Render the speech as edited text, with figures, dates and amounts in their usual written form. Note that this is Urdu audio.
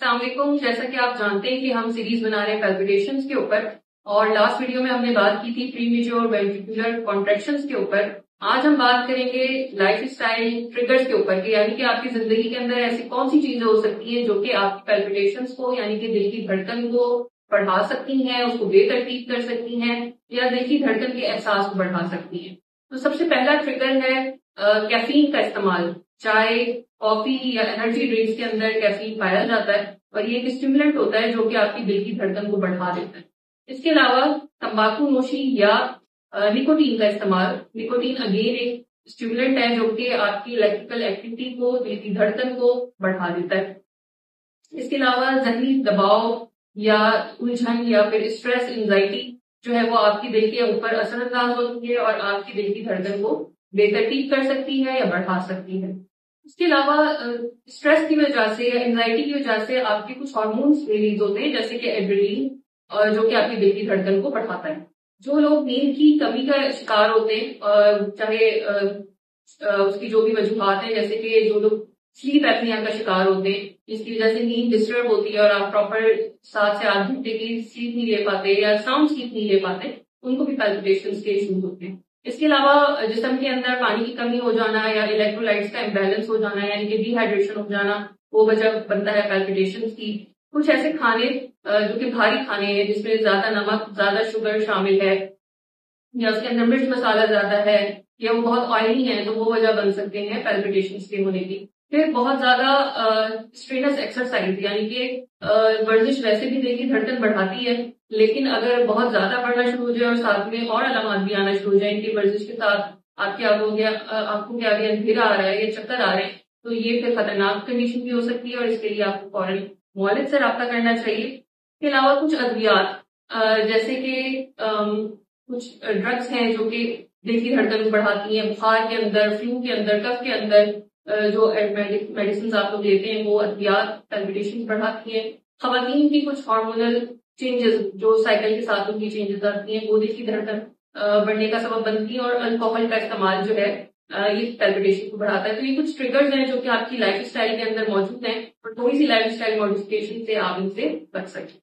السلام علیکم. جیسا کہ آپ جانتے ہیں کہ ہم سیریز بنا رہے ہیں پیلپیٹیشنز کے اوپر، اور لاسٹ ویڈیو میں ہم نے بات کی تھی پری میچور وینٹریکولر کانٹریکشنز کے اوپر. آج ہم بات کریں گے لائف اسٹائل ٹریگرز کے اوپر، کہ یعنی کہ آپ کی زندگی کے اندر ایسی کون سی چیزیں ہو سکتی ہیں جو کہ آپ کی پیلپیٹیشنز کو یعنی کہ دل کی دھڑکن کو بڑھا سکتی ہیں، اس کو بے ترتیب کر سکتی ہیں، یا دل کی دھڑکن کے احساس کو بڑھا سکتی ہیں. تو سب سے پہلا ٹریگر ہے کیفین کا استعمال. چائے، کافی یا انرجی ڈرنکس کے اندر کیفین پایا جاتا ہے، اور یہ ایک اسٹیمولنٹ ہوتا ہے جو کہ آپ کی دل کی دھڑکن کو بڑھا دیتا ہے. اس کے علاوہ تمباکو نوشی یا نکوٹین کا استعمال. نکوٹین اگین ایک اسٹیمولنٹ ہے جو کہ آپ کی الیکٹریکل ایکٹیویٹی کو، دل کی دھڑکن کو بڑھا دیتا ہے. اس کے علاوہ ذہنی دباؤ یا الجھن یا پھر اسٹریس، انزائٹی جو ہے وہ آپ کی دل کے اوپر اثر انداز ہوتی ہے اور آپ کی دل کی دھڑکن کو بے ترتیب کر سکتی ہے یا بڑھا سکتی ہے. اس کے علاوہ اسٹریس کی وجہ سے یا انزائٹی کی وجہ سے آپ کے کچھ ہارمونس ریلیز ہوتے ہیں، جیسے کہ ایڈرینلین، جو کہ آپ کی دل کی دھڑکن کو بڑھاتا ہے. جو لوگ نیند کی کمی کا شکار ہوتے ہیں، چاہے اس کی جو بھی وجوہات ہیں، جیسے کہ جو لوگ سلیپ ایپنیا کا شکار ہوتے ہیں جس کی وجہ سے نیند ڈسٹرب ہوتی ہے اور آپ پراپر 7 سے 8 گھنٹے کی سلیپ نہیں لے پاتے یا ساؤنڈ سلیپ نہیں لے پاتے، ان کو بھی پیلپیٹیشنز کے ایشوز ہوتے ہیں. اس کے علاوہ جسم کے اندر پانی کی کمی ہو جانا یا الیکٹرولائٹس کا امبیلنس ہو جانا، یعنی کہ ڈی ہائیڈریشن ہو جانا، وہ وجہ بنتا ہے پیلپیٹیشنز کی. کچھ ایسے کھانے جو کہ بھاری کھانے ہیں، جس میں زیادہ نمک، زیادہ شوگر شامل ہے، یا اس کے اندر مرچ مسالہ زیادہ ہے، یا وہ بہت آئلی ہیں، تو وہ وجہ بن سکتے ہیں پیلپیٹیشنز کے ہونے کی. پھر بہت زیادہ اسٹرینس ایکسرسائز، یعنی کہ ورزش ویسے بھی دل کی دھڑکن بڑھاتی ہے، لیکن اگر بہت زیادہ بڑھنا شروع ہو جائے اور ساتھ میں اور علامات بھی آنا شروع ہو جائیں کہ ورزش کے ساتھ آپ کی آنکھوں کے آگے اندھیرا آ رہا ہے یا چکر آ رہے ہیں، تو یہ پھر خطرناک کنڈیشن بھی ہو سکتی ہے، اور اس کے لیے آپ کو فوراً معالج سے رابطہ کرنا چاہیے. اس کے علاوہ کچھ ادویات جیسے کہ کچھ ڈرگس ہیں جو کہ دل کی دھڑکن کو بڑھاتی ہیں. بخار کے اندر، فلو کے اندر، کف کے اندر جو میڈیسنز آپ لوگ لیتے ہیں وہ ادویات پیلپیٹیشن بڑھاتی ہیں. خواتین کی کچھ ہارمونل چینجز جو سائیکل کے ساتھ ان کی چینجز آتی ہیں، وہ دل کی دھڑکن بڑھنے کا سبب بنتی ہیں، اور الکوہل کا استعمال جو ہے یہ پیلپیٹیشن کو بڑھاتا ہے. تو یہ کچھ ٹریگرز ہیں جو کہ آپ کی لائف اسٹائل کے اندر موجود ہیں، اور تھوڑی سی لائف اسٹائل ماڈیفکیشن سے آپ ان سے بچ سکیں.